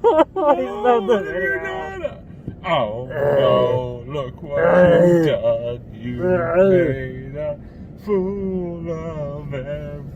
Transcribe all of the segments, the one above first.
Oh, no, look what you've done. You made a fool of everyone.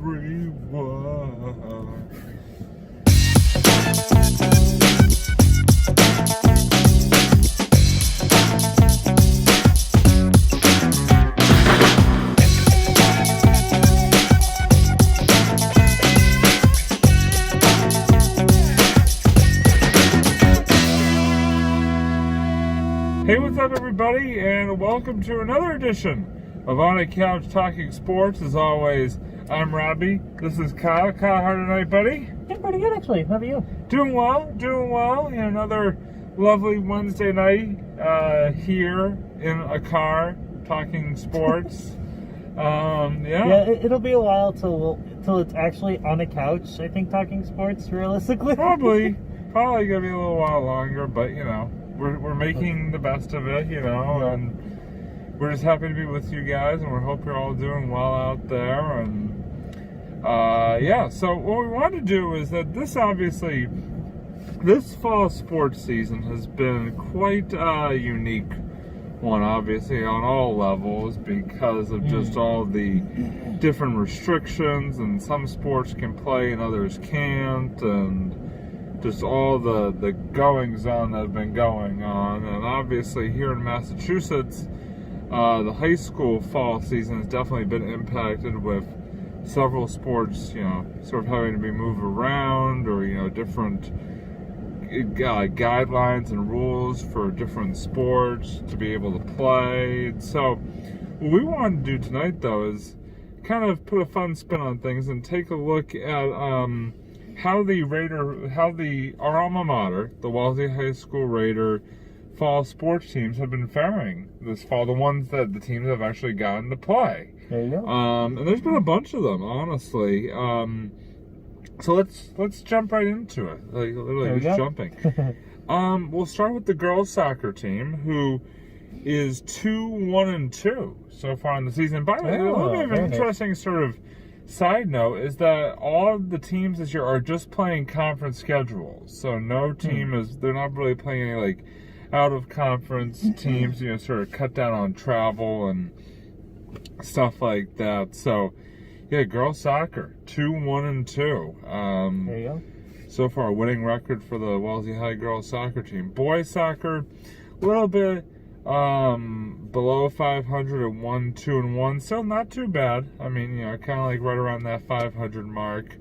Hey, what's up, everybody, and welcome to another edition of On a Couch Talking Sports. As always, I'm Robbie. This is Kyle. Kyle, how tonight, buddy? Yeah, pretty good, actually. How about you? Doing well. Yeah, another lovely Wednesday night here in a car talking sports. Yeah, it'll be a while till it's actually on a couch, I think, talking sports, realistically. Probably gonna be a little while longer, but you know. We're making the best of it, you know, and we're just happy to be with you guys, and we hope you're all doing well out there. And so what we want to do is that this fall sports season has been quite a unique one, obviously, on all levels, because of just all the different restrictions, and some sports can play and others can't, and just all the goings-on that have been going on. And obviously here in Massachusetts, the high school fall season has definitely been impacted with several sports, you know, sort of having to be moved around, or, you know, different guidelines and rules for different sports to be able to play. So what we want to do tonight, though, is kind of put a fun spin on things and take a look at how our alma mater, the Wellesley High School Raider fall sports teams have been faring this fall. The ones that the teams have actually gotten to play. There you go. And there's been a bunch of them, honestly. So let's jump right into it. Like literally just jumping. We'll start with the girls soccer team, who is 2-1-2 so far in the season. By the way, a little bit of an interesting sort of side note is that all of the teams this year are just playing conference schedules. So no team they're not really playing any like out of conference teams, you know, sort of cut down on travel and stuff like that. So yeah, girls soccer 2-1-2. There you go. So far, a winning record for the Wellesley High girls soccer team. Boys soccer, a little bit below 500 at 1-2-1, still not too bad. I mean, you know, kind of like right around that 500 mark.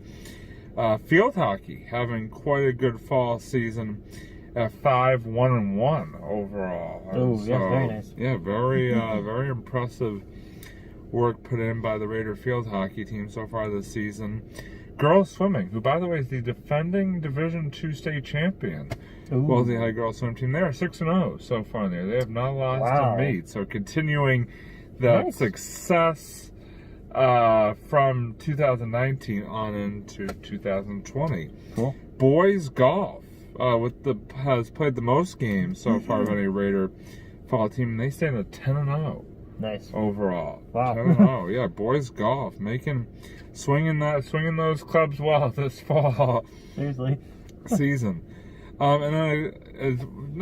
Field hockey having quite a good fall season at 5-1-1 overall. Oh, yeah, very nice. Yeah, very impressive work put in by the Raider field hockey team so far this season. Girls swimming, who by the way is the defending Division II state champion. Wellesley High girls swim team. They are 6-0 so far there. They have not lost a meet. So continuing that success from 2019 on into 2020. Cool. Boys golf has played the most games so far of any Raider fall team, and they stand at 10-0. Nice. Overall. Wow. 10-0. Yeah, boys golf swinging those clubs well this fall. Seriously. Season. And then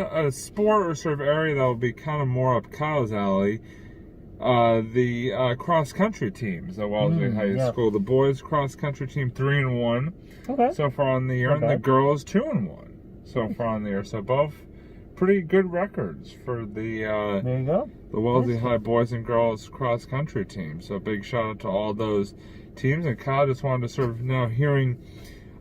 a sport or sort of area that will be kind of more up Kyle's alley, the cross country teams at Wellesley High School. The boys cross country team 3-1 so far on the year, and the girls 2-1 so far on the year. So both pretty good records for the there you go. The Wellesley High boys and girls cross country team. So big shout out to all those teams. And Kyle, just wanted to sort of, now hearing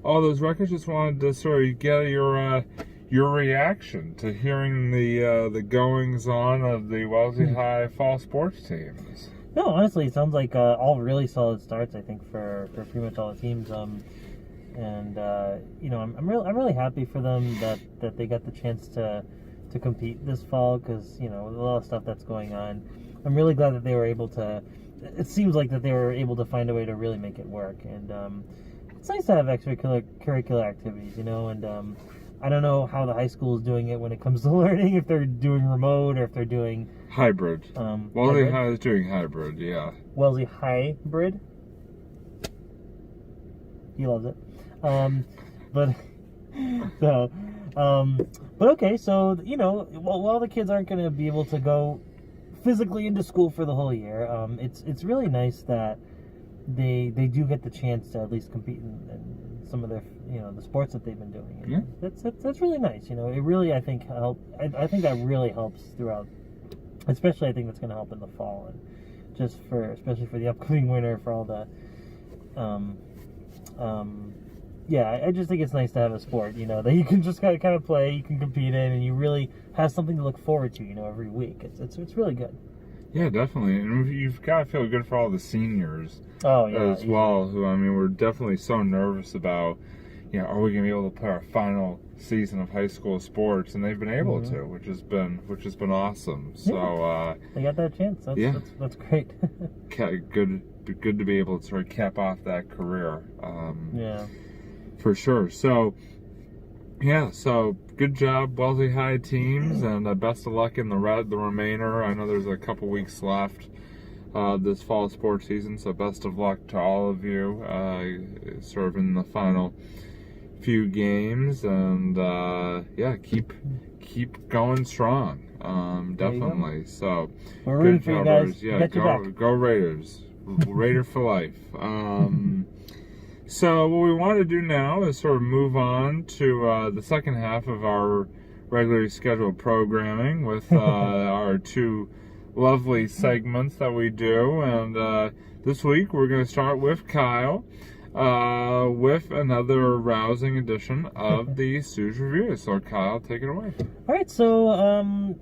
all those records, just wanted to sort of get your reaction to hearing the goings on of the Wellesley High fall sports teams. No, honestly, it sounds like all really solid starts, I think, for pretty much all the teams. And you know, I'm really happy for them that they got the chance to compete this fall, because, you know, with a lot of stuff that's going on, I'm really glad that they were able to. It seems like that they were able to find a way to really make it work, and it's nice to have extracurricular activities, you know. And I don't know how the high school is doing it when it comes to learning, if they're doing remote or if they're doing hybrid. Wellesley High is doing hybrid, yeah. Wellesley Hybrid. He loves it. But so But okay, so while the kids aren't going to be able to go physically into school for the whole year, it's really nice that they do get the chance to at least compete in some of their the sports that they've been doing. And yeah, that's really nice. It really I think that really helps throughout. Especially I think that's going to help in the fall and especially for the upcoming winter for all the I just think it's nice to have a sport, that you can just kind of play, you can compete in, and you really have something to look forward to, every week. It's really good. Yeah, definitely. And you've got to feel good for all the seniors as well, who, we're definitely so nervous about, are we going to be able to play our final season of high school sports? And they've been able to, which has been awesome. So they got that chance. That's great. Good to be able to sort of cap off that career. Yeah. For sure. So, so good job, Wellesley High teams, and best of luck in the remainder. I know there's a couple weeks left this fall sports season, so best of luck to all of you sort of in the final few games, and keep going strong. Definitely. So, we're rooting for you guys. Yeah, go Raiders. Raider for life. So what we want to do now is sort of move on to the second half of our regularly scheduled programming with our two lovely segments that we do. And this week we're going to start with Kyle with another rousing edition of the Stooge Review. So Kyle, take it away. All right. So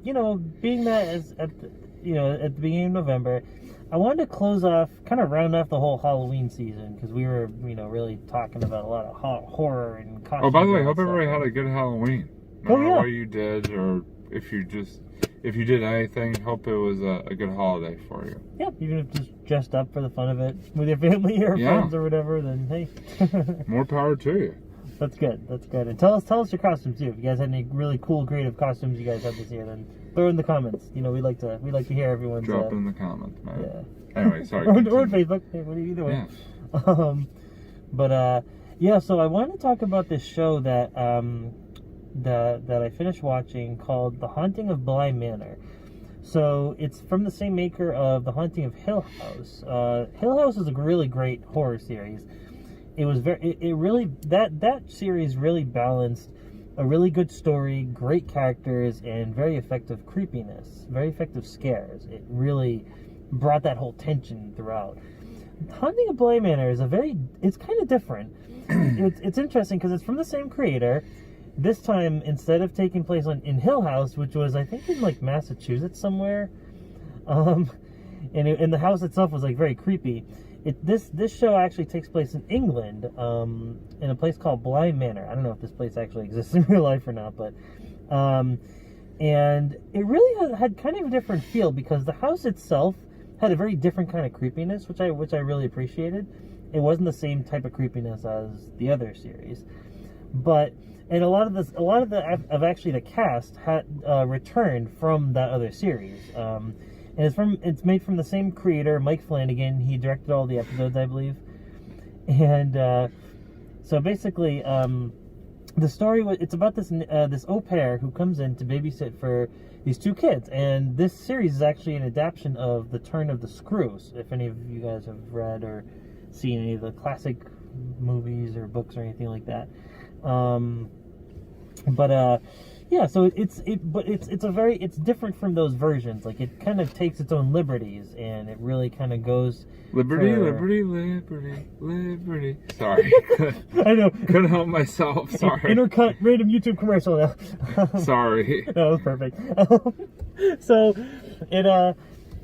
being that at the beginning of November, I wanted to close off, kind of round off the whole Halloween season, because we were, really talking about a lot of horror and costumes. Oh, by the way, hope everybody had a good Halloween. I don't know yeah. what you did, or if you did anything, hope it was a good holiday for you. Yeah, even if just dressed up for the fun of it with your family or friends or whatever, then hey. More power to you. That's good. And tell us your costumes too. If you guys had any really cool, creative costumes you guys had this year, then throw in the comments. We like to hear everyone's. Drop it in the comments, man. Yeah. Anyway, sorry. or on Facebook. Hey, what do you doing? Yeah. So I wanted to talk about this show that I finished watching called The Haunting of Bly Manor. So it's from the same maker of The Haunting of Hill House. Hill House is a really great horror series. It was that series really balanced a really good story, great characters, and very effective creepiness, very effective scares. It really brought that whole tension throughout. Haunting of Bly Manor is it's kind of different. It's interesting because it's from the same creator. This time, instead of taking place in Hill House, which was I think in like Massachusetts somewhere, and the house itself was like very creepy. This show actually takes place in England, in a place called Bly Manor. I don't know if this place actually exists in real life or not, but and it really had kind of a different feel because the house itself had a very different kind of creepiness, which I really appreciated. It wasn't the same type of creepiness as the other series, and a lot of the cast had returned from that other series. And it's made from the same creator, Mike Flanagan. He directed all the episodes, I believe. And so basically, the story it's about this au pair who comes in to babysit for these two kids. And this series is actually an adaptation of The Turn of the Screws. If any of you guys have read or seen any of the classic movies or books or anything like that, yeah, so it's different from those versions. Like it kind of takes its own liberties, and it really kind of goes liberty. Sorry, I know. Couldn't help myself. Sorry. Intercut random YouTube commercial now. Sorry. That was perfect. So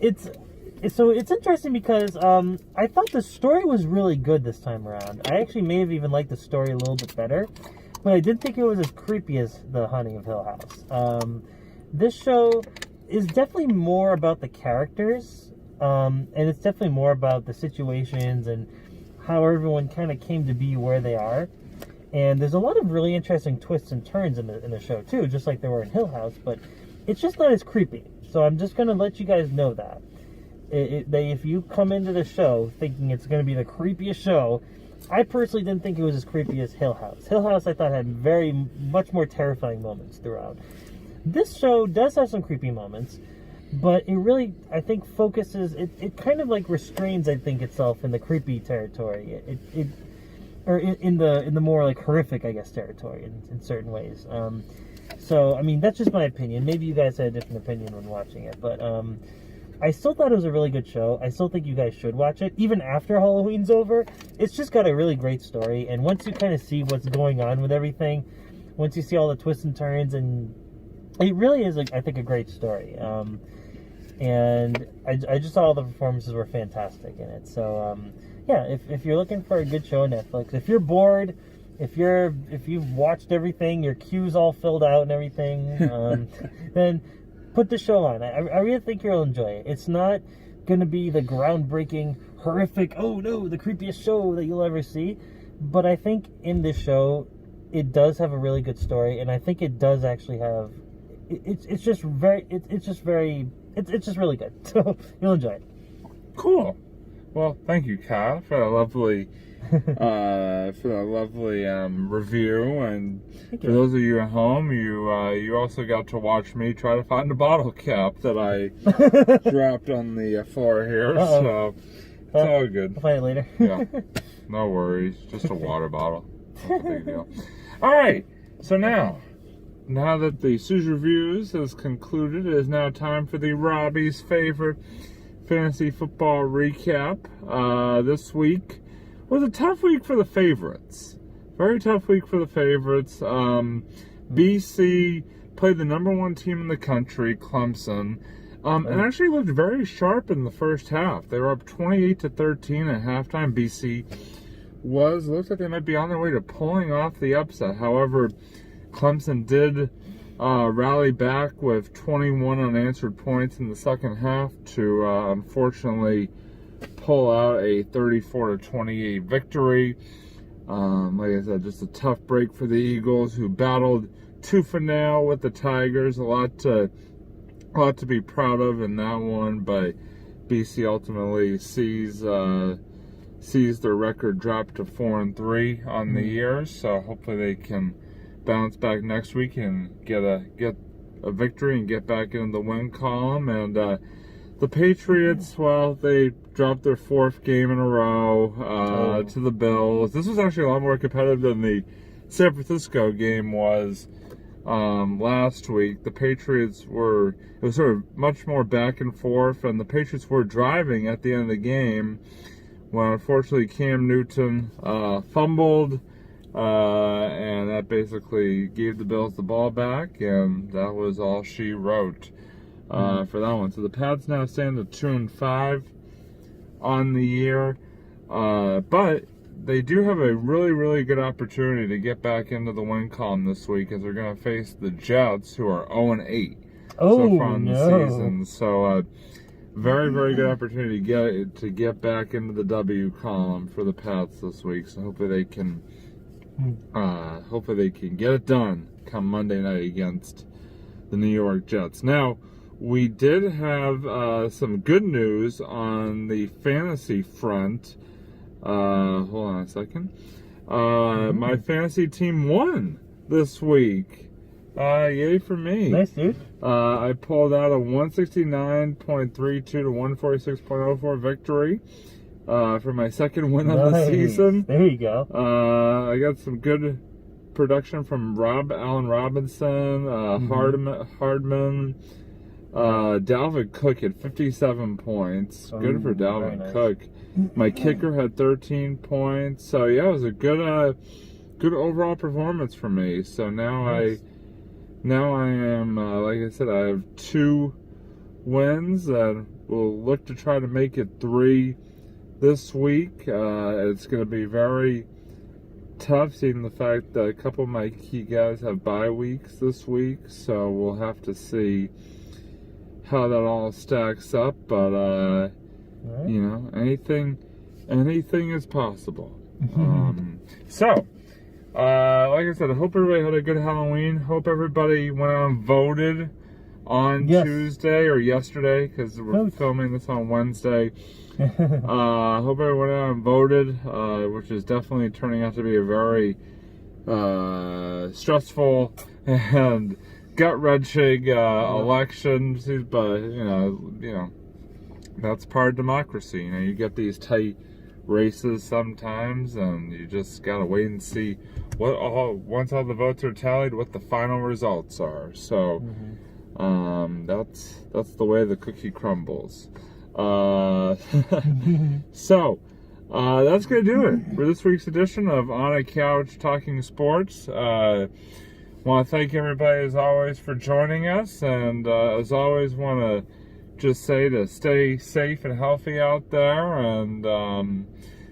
it's interesting because I thought the story was really good this time around. I actually may have even liked the story a little bit better. But I didn't think it was as creepy as The Haunting of Hill House. This show is definitely more about the characters, and it's definitely more about the situations and how everyone kind of came to be where they are. And there's a lot of really interesting twists and turns in the show too, just like there were in Hill House. But it's just not as creepy. So I'm just gonna let you guys know that if you come into the show thinking it's gonna be the creepiest show, I personally didn't think it was as creepy as Hill House. Hill House, I thought, had much more terrifying moments throughout. This show does have some creepy moments, but it really, I think, focuses. It kind of like restrains, I think, itself in the creepy territory. Or in the more like horrific, I guess, territory in certain ways. So I mean, that's just my opinion. Maybe you guys had a different opinion when watching it, but I still thought it was a really good show. I still think you guys should watch it, even after Halloween's over. It's just got a really great story, and once you kind of see what's going on with everything, once you see all the twists and turns, and it really is, I think, a great story. And I just thought all the performances were fantastic in it. So yeah, if you're looking for a good show on Netflix, if you're bored, if you've watched everything, your queue's all filled out and everything, then put the show on. I really think you'll enjoy it. It's not going to be the groundbreaking, horrific, oh no, the creepiest show that you'll ever see. But I think in this show, it does have a really good story, and I think it does actually have. It's just really good. So you'll enjoy it. Cool. Well, thank you, Kyle, for that lovely review, and for those of you at home, you also got to watch me try to find a bottle cap that I dropped on the floor here. Uh-oh. So it's all good. I'll find it later. Yeah, no worries. Just a water bottle. Not a big deal. All right. So now that the Sue's Reviews has concluded, it is now time for the Robbie's favorite fantasy football recap. This week was a tough week for the favorites. Very tough week for the favorites. BC played the number one team in the country, Clemson, and actually looked very sharp in the first half. They were up 28-13 at halftime. BC looked like they might be on their way to pulling off the upset. However, Clemson did rally back with 21 unanswered points in the second half to unfortunately pull out a 34-28 victory. Like I said, just a tough break for the Eagles, who battled tooth and nail with the Tigers. A lot to be proud of in that one, but BC ultimately sees their record drop to 4-3 on the year. So hopefully they can bounce back next week and get a victory and get back into the win column. And the Patriots, well, they dropped their fourth game in a row to the Bills. This was actually a lot more competitive than the San Francisco game was last week. The Patriots it was sort of much more back and forth, and the Patriots were driving at the end of the game when unfortunately Cam Newton fumbled. And that basically gave the Bills the ball back, and that was all she wrote for that one. So the Pats now stand at 2-5 on the year, but they do have a really, really good opportunity to get back into the win column this week, as they're going to face the Jets, who are 0-8 so far in the season. So very, very good opportunity to get back into the W column for the Pats this week. So hopefully they can get it done come Monday night against the New York Jets. Now, we did have some good news on the fantasy front. Hold on a second. My fantasy team won this week. Yay for me. Nice, dude. I pulled out a 169.32 to 146.04 victory. For my second win of the season. There you go. I got some good production from Allen Robinson, Hardman, Dalvin Cook had 57 points. Good for Dalvin Cook. My kicker had 13 points. So yeah, it was a good overall performance for me. So now I am like I said, I have 2 wins and will look to try to make it 3 this week. It's going to be very tough, seeing the fact that a couple of my key guys have bye weeks this week, so we'll have to see how that all stacks up. But you know, anything is possible. So like I said, I hope everybody had a good Halloween. Hope everybody went out and voted on Tuesday or yesterday, because we're filming this on Wednesday. Hope everyone out and voted, which is definitely turning out to be a very stressful and gut-wrenching election. But you know, that's part of democracy. You know, you get these tight races sometimes, and you just gotta wait and see once all the votes are tallied, what the final results are. So that's the way the cookie crumbles. So that's gonna do it for this week's edition of On a Couch Talking Sports. Want to thank everybody as always for joining us, and as always want to just say to stay safe and healthy out there, and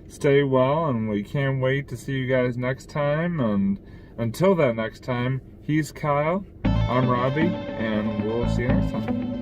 stay well, and we can't wait to see you guys next time. And until that next time, he's Kyle, I'm Robbie, and we'll see you next time.